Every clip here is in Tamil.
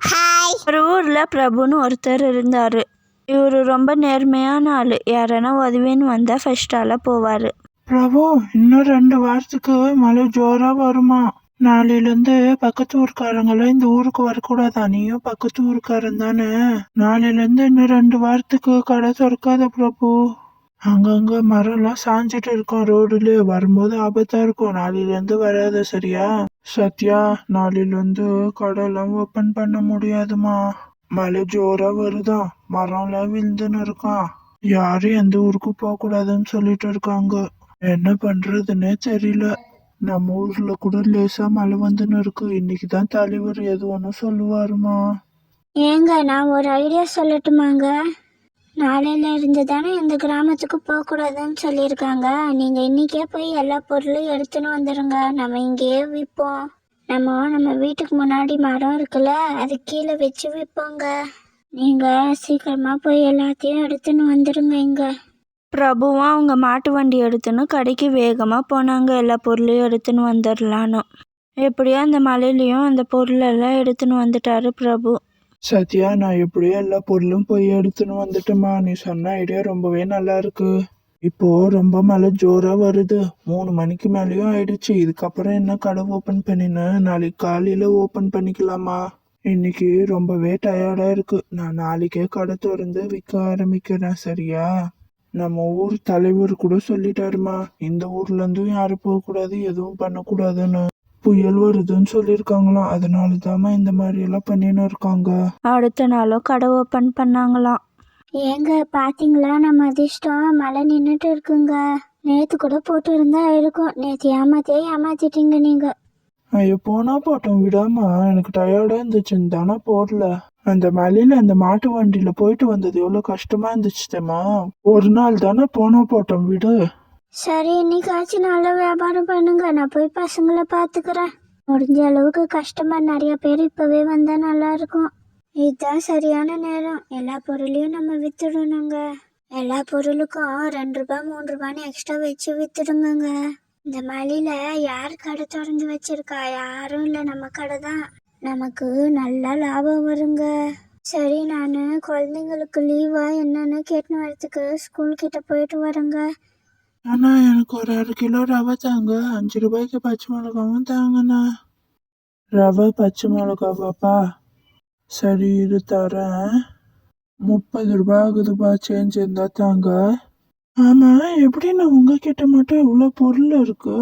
ஹாய். ஒரு ஊர்ல பிரபுன்னு ஒருத்தர் இருந்தாரு. இவரு ரொம்ப நேர்மையான ஆளு. யாரானா உதவின்னு வந்தா ஃபர்ஸ்ட் ஆளா போவாரு. பிரபு, இன்னும் 2 வாரத்துக்கு மழை ஜோரா வருமா? நாளையிலேருந்து பக்கத்து ஊர்க்காரங்களாம் இந்த ஊருக்கு வரக்கூடாதா? நீயும் பக்கத்து ஊருக்காரன் தானே? நாளையிலேருந்து இன்னும் 2 வாரத்துக்கு கடை திறக்காத பிரபு. அங்கங்க மரம்லாம் சாஞ்சிட்டு இருக்கும் ரோடுல. வரும்போது ஆபத்தா இருக்கும். நாளையிலேருந்து வராத, சரியா? சத்யா, நாளையிலேருந்து கடையெல்லாம் ஓப்பன் பண்ண முடியாதுமா. மழை ஜோரா வருதா, மரம்லாம் விழுந்துன்னு இருக்கான். யாரும் எந்த ஊருக்கு போக கூடாதுன்னு சொல்லிட்டு இருக்காங்க. என்ன பண்றதுன்னே தெரியல. நம்ம ஊர்ல கூட லேசா மழை வந்துன்னு இருக்கு. இன்னைக்குதான் தலைவர் எது ஒன்றும் சொல்லுவாருமா. ஏங்க, நான் ஒரு ஐடியா சொல்லட்டுமாங்க? நாளையில இருந்து தானே இந்த கிராமத்துக்கு போகக்கூடாதுன்னு சொல்லியிருக்காங்க. நீங்கள் இன்னைக்கே போய் எல்லா பொருளையும் எடுத்துன்னு வந்துடுங்க. நம்ம இங்கேயே விற்போம். நம்ம வீட்டுக்கு முன்னாடி மரம் இருக்குல்ல, அது கீழே வச்சு விற்போங்க. நீங்கள் சீக்கிரமாக போய் எல்லாத்தையும் எடுத்துன்னு வந்துடுங்க இங்கே. பிரபுவும் அவங்க மாட்டு வண்டி எடுத்துன்னு கடைக்கு வேகமா போனாங்க. எல்லா பொருளையும் எடுத்துன்னு வந்துடலான்னு. எப்படியோ அந்த மலையிலயும் அந்த பொருளெல்லாம் எடுத்துன்னு வந்துட்டாரு பிரபு. சத்யா, நான் எப்படியோ எல்லா பொருளும் போய் எடுத்துன்னு வந்துட்டேம்மா. நீ சொன்ன ஐடியா ரொம்பவே நல்லா இருக்கு. இப்போ ரொம்ப மழை ஜோரா வருது. 3 மணிக்கு மேலேயும் ஆயிடுச்சு. இதுக்கப்புறம் என்ன கடை ஓபன் பண்ணின? நாளைக்கு காலையில ஓபன் பண்ணிக்கலாமா? இன்னைக்கு ரொம்பவே டயர்டா இருக்கு. நான் நாளைக்கே கடை திறந்து விற்க ஆரம்பிக்கிறேன், சரியா? நம்ம ஊர் தலைவர் கூட சொல்லிட்டாருமா, இந்த ஊர்ல இருந்தும் யாரும் போக கூடாது, எதுவும் பண்ணக்கூடாதுன்னு. புயல் வருதுன்னு சொல்லியிருக்காங்களாம். அதனாலதாம்மா இந்த மாதிரி எல்லாம் பண்ணின்னு இருக்காங்க. அடுத்த நாளும் கடை ஓப்பன் பண்ணாங்களாம். ஏங்க, பார்த்தீங்களா நம்ம அதிர்ஷ்டம்? மழை நின்றுட்டு இருக்குங்க. நேற்று கூட போட்டு இருந்தா இருக்கும். நேற்று ஏமாத்திட்டீங்க நீங்கள். ஐயோ, போனா போட்டோம், விடாமா. எனக்கு டயர்டா இருந்துச்சுன்னு தானே போடல. அந்த மலையில அந்த மாட்டு வண்டியில போயிட்டு வந்தது எவ்வளவு கஷ்டமா இருந்துச்சுமா. ஒரு நாள் தானே போனா போட்டோம், விடு. சரி, இன்னைக்காச்சும் நல்லா வியாபாரம் பண்ணுங்க. நான் போய் பசங்களை பார்த்துக்கிறேன். முடிஞ்ச அளவுக்கு கஸ்டமர் நிறைய பேர் இப்போவே வந்தால் நல்லா இருக்கும். இதுதான் சரியான நேரம். எல்லா பொருளையும் நம்ம வித்துடணுங்க. எல்லா பொருளுக்கும் 2 ரூபாய் 3 ரூபான்னு எக்ஸ்ட்ரா வச்சு வித்துடுங்க. இந்த மலையில யார் கடை திறந்து வச்சிருக்கா? யாரும் இல்லை, நம்ம கடை தான். நமக்கு நல்ல லாபம் வருங்க. சரி, நான் குழந்தைங்களுக்கு லீவா என்னன்னு கேட்டுன்னு வரத்துக்கு ஸ்கூல் கிட்ட போயிட்டு வரேங்க. ஆனா எனக்கு ஒரு 1/2 கிலோ ரவை தாங்க. 5 ரூபாய்க்கு பச்சை மிளகாவும் தாங்கண்ணா. ரவை பச்சை மிளகாவாப்பா? சரி, இரு தரேன். 30 ரூபாய் ஆகுதுப்பா. சேஞ்ச் இருந்தா தாங்க. ஆமா, எப்படின்னா உங்ககிட்ட மட்டும் இவ்வளவு பொருள் இருக்கு?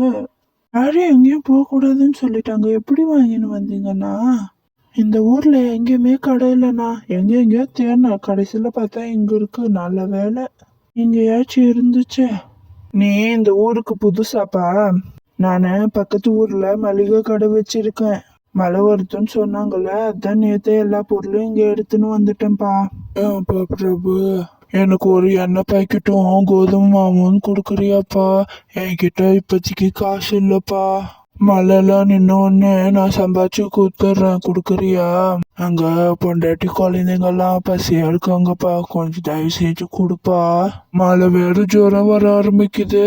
யாரும் எங்கேயும் போக கூடாதுன்னு சொல்லிட்டாங்க. எப்படி வாங்கின்னு வந்தீங்கன்னா? இந்த ஊர்ல எங்கேயுமே கடை இல்லைண்ணா. எங்கெங்கயோ தேடினா கடைசியில பார்த்தா இங்க இருக்கு. நல்ல வேலை இங்கேயாச்சும் இருந்துச்சு. நீ இந்த ஊருக்கு புதுசாப்பா? நானு பக்கத்து ஊர்ல மளிகை கடை வச்சிருக்கேன். மழை வருதுன்னு சொன்னாங்கல்ல, அதான் நேத்தே எல்லா பொருளும் இங்க எடுத்துன்னு வந்துட்டேன்ப்பா. பிரபு, எனக்கு ஒரு எண்ணெய் பாக்கெட்டும் கோதுமை மாவும் கொடுக்குறியாப்பா? என்கிட்ட இப்போதைக்கு காசு இல்லப்பா. மழைலாம் நின்ன உடனே நான் சம்பாதிச்சு கொடுத்துட்றேன், கொடுக்குறியா? அங்க பொண்டாட்டி குழந்தைங்கெல்லாம் பசியா இருக்காங்கப்பா. கொஞ்சம் தயவு செஞ்சு கொடுப்பா. மழை வேற ஜோரம் வர ஆரம்பிக்குது.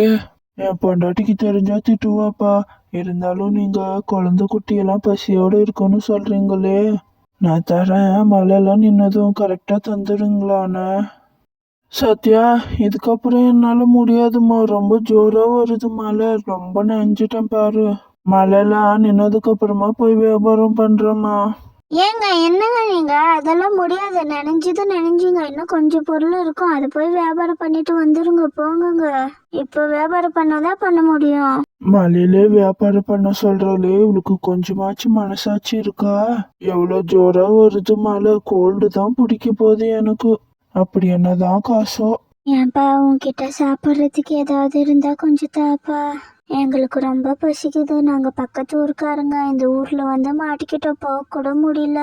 என் பொண்டாட்டிக்கு தெரிஞ்சா திட்டுவாப்பா. இருந்தாலும் நீங்க குழந்தை குட்டியெல்லாம் பசியோட இருக்குன்னு சொல்றீங்களே, நான் தரேன். மழைலாம் நின்னதும் கரெக்டா தந்துடுங்களாண்ணே. சத்யா, இதுக்கப்புறம் என்னால முடியாதுமா. ரொம்ப ஜோரா வருது மழை. ரொம்ப நனைஞ்சிட்டேன் பாரு. மழைலாம் நின்னதுக்கு அப்புறமா போய் வியாபாரம் பண்றேம்மா. ஏங்க, என்னங்க நீங்க? அதெல்லாம் முடியாது. நினைஞ்சுங்க. இன்னும் கொஞ்சம் பொருள் இருக்கும். அதை போய் வியாபாரம் பண்ணிட்டு வந்துருங்க, போங்க. இப்போ வியாபாரம் பண்ணாதான் பண்ண முடியும். மழையிலே வியாபாரம் பண்ண சொல்றாளே, இவளுக்கு கொஞ்சமாச்சு மனசாட்சி இருக்கா? எவ்வளவு ஜோரா வருது மழை. கோல்டு தான் பிடிக்க போகுது எனக்கு. அப்படி என்னதான் காசோ. ஏன்பா, உன்கிட்ட சாப்பிட்றதுக்கு ஏதாவது இருந்தா கொஞ்சம் தாப்பா. எங்களுக்கு ரொம்ப பசிக்குது. நாங்க பக்கத்து ஊருக்காரங்க. இந்த ஊர்ல வந்து மாட்டிக்கிட்டோம். போக கூட முடியல.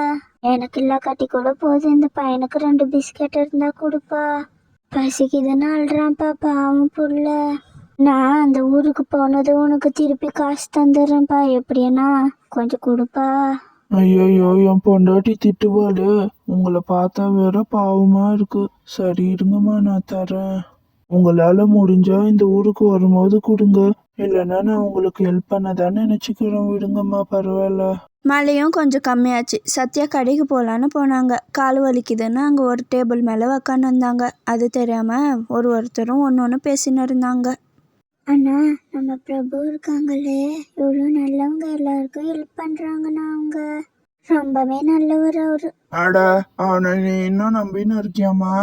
எனக்கு இல்ல கட்டி கூட போகுது. இந்த பையனுக்கு 2 பிஸ்கெட் இருந்தா கொடுப்பா. பசிக்குதுன்னு அழுறான்ப்பா, பாவம் புள்ள. நான் அந்த ஊருக்கு போனது உனக்கு திருப்பி காசு தந்துடுறேன்ப்பா. எப்படின்னா கொஞ்சம் கொடுப்பா. ஐயோ, என் பொண்டாட்டி திட்டுவாளு. உங்களை பார்த்தா வேற பாவமா இருக்கு. சரி, இருங்கம்மா, நான் தரேன். உங்களால முடிஞ்சா இந்த ஊருக்கு வரும்போது கொடுங்க. இல்லைன்னா நான் உங்களுக்கு ஹெல்ப் பண்ணதான்னு நினைச்சுக்கிறேன். விடுங்கம்மா, பரவாயில்ல. மழையும் கொஞ்சம் கம்மியாச்சு. சத்யா கடைக்கு போகலான்னு போனாங்க. கால் வலிக்குதுன்னு அங்கே ஒரு டேபிள் மேலே உக்காந்துருந்தாங்க. அது தெரியாமல் ஒருத்தரும் ஒன்று பேசின்னு இருந்தாங்க. அண்ணா, நம்ம பிரபு இருக்காங்களே, எவ்வளோ நல்லவங்க, எல்லாருக்கும் ஹெல்ப் பண்றாங்கண்ணா. அவங்க ரொம்பவே நல்லவர் அவரு. அட, அவனை நீ இன்னும் நம்பின்னு இருக்கியாமா?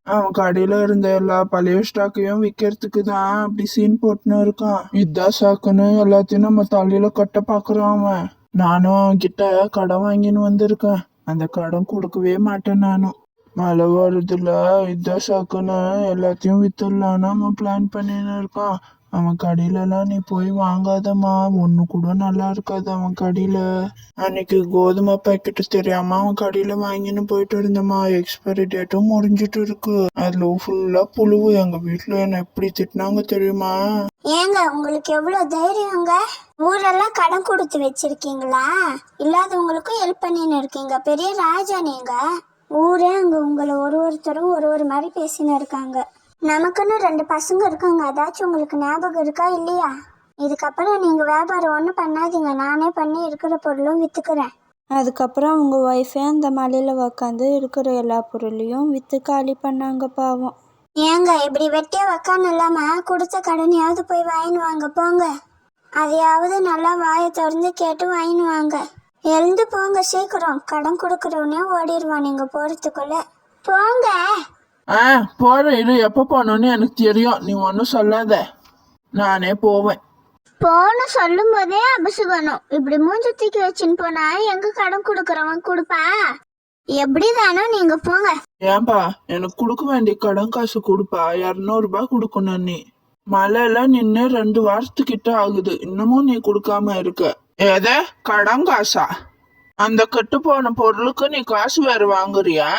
அவன் கடையில இருந்த எல்லா பழைய ஸ்டாக்கையும் விற்கிறதுக்கு தான் அப்படி சீன் போட்டுன்னு இருக்கான். இதான் சாக்குன்னு எல்லாத்தையும் நம்ம தலையில கட்ட பாக்குறான் அவன். நானும் அவன்கிட்ட கடன் வாங்கின்னு வந்திருக்கேன். அந்த கடன் கொடுக்கவே மாட்டேன் நானும். மழை வருதுல, இதான் சாக்குன்னு எல்லாத்தையும் வித்துடலான்னு அவன் பிளான் பண்ணின்னு இருக்கான். அவன் கடையிலலாம் நீ போய் வாங்காதம்மா, ஒண்ணு கூட நல்லா இருக்காது அவன் கடையில. அன்னைக்கு கோதுமை பாக்கெட்டு தெரியாம அவன் கடையில வாங்கின்னு போயிட்டு இருந்தம்மா. எக்ஸ்பைரி டேட்டும் முடிஞ்சிட்டு இருக்கு. அதுல ஃபுல்லா புழுவு. எங்க வீட்டுல என்ன எப்படி திட்டினாங்க தெரியுமா? ஏங்க, உங்களுக்கு எவ்வளவு தைரியங்க? ஊரெல்லாம் கடன் கொடுத்து வச்சிருக்கீங்களா? இல்லாதவங்களுக்கும் ஹெல்ப் பண்ணின்னு இருக்கீங்க. பெரிய ராஜா நீங்க. ஊரே அங்க உங்களை ஒருத்தரும் ஒரு மாதிரி பேசின்னு இருக்காங்க. நமக்குன்னு 2 பசங்க இருக்காங்க. அதாச்சும் உங்களுக்கு ஞாபகம் இருக்கா இல்லையா? இதுக்கப்புறம் நீங்க வியாபாரம் ஒன்றும் பண்ணாதீங்க. நானே பண்ணி இருக்கிற பொருளும் வித்துக்கிறேன். அதுக்கப்புறம் அவங்க ஒய்ஃபே அந்த மலையில் உக்காந்து இருக்கிற எல்லா பொருளையும் விற்று காலி பண்ணாங்க. பாவம். ஏங்க, இப்படி வெட்டியா உக்காந்து இல்லாம கொடுத்த கடனையாவது போய் வாங்கின்னு வாங்க போங்க. அதையாவது நல்லா வாயை திறந்து கேட்டு வாங்கின்னு வாங்க. எழுந்து போங்க சீக்கிரம். கடன் கொடுக்குறவனே ஓடிடுவான் நீங்க போறதுக்குள்ள. போங்க. போறேன். இரு, எப்ப போனோன்னு எனக்கு தெரியும். நீ ஒன்னும் சொல்லாத, நானே போவேன். போன்னு சொல்லும் போதே அபசுகணும். இப்படி மூஞ்சி தூக்கி வச்சுன்னு போனா எங்க கடன் கொடுக்கறவன் கொடுப்பா? எப்படி தானோ நீங்க போங்க. ஏன்பா, எனக்கு கொடுக்க வேண்டிய கடன் காசு கொடுப்பா. 200 ரூபாய் கொடுக்கணும். நீ மழைல நின்று 2 வாரத்துக்கிட்ட ஆகுது, இன்னமும் நீ கொடுக்காம இருக்க. ஏத கடன் காசா? அந்த கெட்டு போன பொருளுக்கு நீ காசு வேற வாங்குறியா?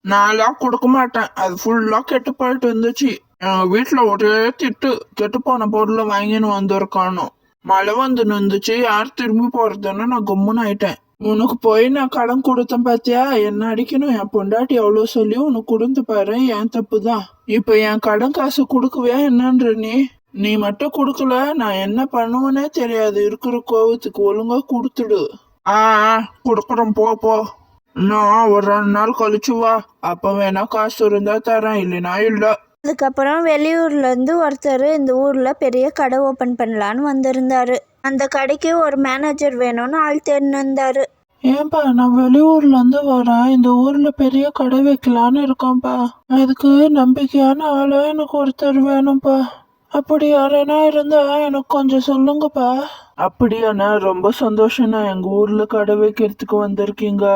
நான்லாம் கொடுக்க மாட்டேன். அது ஃபுல்லா கெட்டு போயிட்டு இருந்துச்சு. எங்க வீட்டுல ஒரே திட்டு. கெட்டு போன பொருளை வாங்கின்னு வந்திருக்கானோ. மழை வந்து நின்றுச்சு, யார் திரும்பி போறதுன்னு நான் கம்முன்னு ஆயிட்டேன். உனக்கு போய் நான் கடன் கொடுத்தேன் பாத்தியா? என்ன அடிக்கணும்? என் பொண்டாட்டி எவ்வளவு சொல்லி உனக்கு கொடுத்து பாரு. என் தப்பு தான். இப்ப என் கடன் காசு கொடுக்கவே என்னன்ற நீ மட்டும் கொடுக்கல, நான் என்ன பண்ணுவேனே தெரியாது. இருக்கிற கோவத்துக்கு ஒழுங்கா கொடுத்துடு. கொடுக்குறோம், போ. நான் ஒரு 2 நாள் கழிச்சு வா. அப்ப வேணா காசு இருந்தா தரேன், இல்லைனா இல்ல. அதுக்கப்புறம் வெளியூர்லேருந்து ஒருத்தர் இந்த ஊரில் பெரிய கடை ஓப்பன் பண்ணலான்னு வந்திருந்தாரு. அந்த கடைக்கு ஒரு மேனேஜர் வேணும்னு ஆள் தேடினிருந்தாரு. ஏன்பா, நான் வெளியூர்ல இருந்து வரேன். இந்த ஊர்ல பெரிய கடை வைக்கலான்னு இருக்கேன்ப்பா. அதுக்கு நம்பிக்கையான ஆளா எனக்கு ஒருத்தர் வேணும்ப்பா. அப்படி யாரேனா இருந்தா எனக்கு கொஞ்சம் சொல்லுங்கப்பா. அப்படியாண்ணா, ரொம்ப சந்தோஷம்ண்ணா. எங்க ஊர்ல கடை வைக்கிறதுக்கு வந்திருக்கீங்க.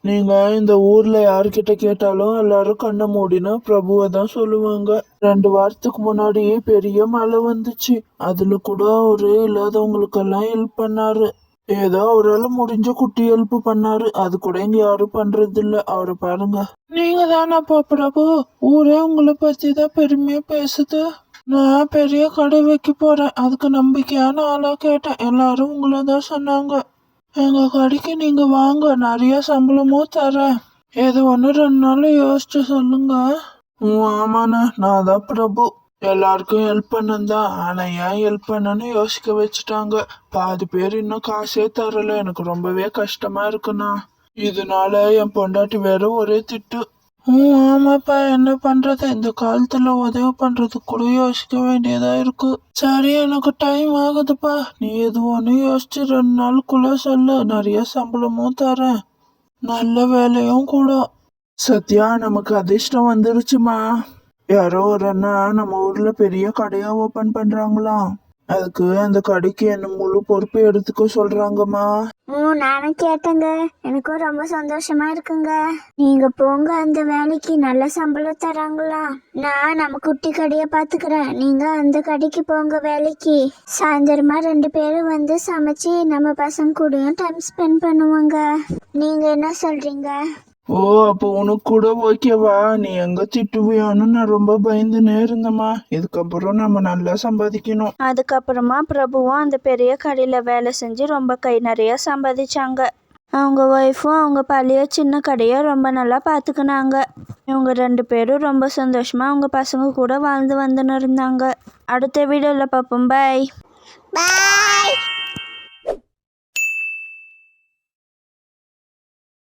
நீங்க இந்த ஊர்ல யாருக்கிட்ட கேட்டாலும் எல்லாரும் கண்ணை மூடினா பிரபுவை தான் சொல்லுவாங்க. 2 வாரத்துக்கு முன்னாடி பெரிய மழை வந்துச்சு. அதுல கூட அவரு இல்லாதவங்களுக்கெல்லாம் ஹெல்ப் பண்ணாரு. ஏதோ அவரால் முடிஞ்ச குட்டி ஹெல்ப் பண்ணாரு. அது கூட இங்க யாரும் பண்றது இல்ல. அவரை பாருங்க. நீங்க தானப்பா பிரபு? ஊரே உங்களை பத்தி தான் பெருமையா பேசுது. நான் பெரிய கடை வைக்க போறேன். அதுக்கு நம்பிக்கையான ஆளா கேட்டேன். எல்லாரும் உங்களை தான் சொன்னாங்க. எங்க கடைக்கு நீங்க வாங்க, நிறைய சம்பளமும் தரேன். ஏதோ 1-2 நாள் யோசிச்சு சொல்லுங்க. ஆமாண்ணா, நான் தான் பிரபு. எல்லாருக்கும் ஹெல்ப் பண்ணந்தான். ஆனா ஏன் ஹெல்ப் பண்ணன்னு யோசிக்க வச்சுட்டாங்க. பாதி பேர் இன்னும் காசே தரல. எனக்கு ரொம்பவே கஷ்டமா இருக்குண்ணா. இதனால என் பொண்டாட்டி வேற ஒரே திட்டு. ஆமாப்பா, என்ன பண்றது? இந்த காலத்துல உதவி பண்றது கூட யோசிக்க வேண்டியதா இருக்கு. சரி, எனக்கு டைம் ஆகுதுப்பா. நீ எது ஒண்ணு யோசிச்சு 2 நாளுக்குள்ள சொல்லு. நிறைய சம்பளமும் தரேன், நல்ல வேலையும் கூட. சத்யா, நமக்கு அதிர்ஷ்டம் வந்துருச்சுமா. யாரோ ஒரு அண்ணா நம்ம ஊர்ல பெரிய கடையா ஓபன் பண்றாங்களாம். அதுக்கு அந்த கடைக்கு என்ன முழு பொறுப்பு எடுத்துக்க சொல்றாங்கம்மா. நானும் கேட்டேங்க. எனக்கும் ரொம்ப சந்தோஷமா இருக்குங்க. நீங்க போங்க அந்த வேலைக்கு, நல்ல சம்பளம் தராங்களா? நான் நம்ம குட்டி கடையை பாத்துக்கிறேன். நீங்க அந்த கடைக்கு போங்க வேலைக்கு. சாயந்தரமா 2 பேரும் வந்து சமைச்சு நம்ம பசங்க கூடயும் டைம் ஸ்பெண்ட் பண்ணுவாங்க. நீங்க என்ன சொல்றீங்க? அப்போ உனக்கு கூட ஓகேவா? நீ எங்க திட்டுவியான்னு நான் ரொம்ப பயந்துனே இருந்தேம்மா. இதுக்கப்புறம் நம்ம நல்லா சம்பாதிக்கணும். அதுக்கப்புறமா பிரபுவும் அந்த பெரிய கடையில் வேலை செஞ்சு ரொம்ப கை நிறைய சம்பாதிச்சாங்க. அவங்க ஒய்ஃபும் அவங்க பழைய சின்ன கடையை ரொம்ப நல்லா பார்த்துக்கினாங்க. இவங்க 2 பேரும் ரொம்ப சந்தோஷமாக அவங்க பசங்க கூட வாழ்ந்து வந்துன்னு இருந்தாங்க. அடுத்த வீடியோவில் பார்ப்போம். பாய்.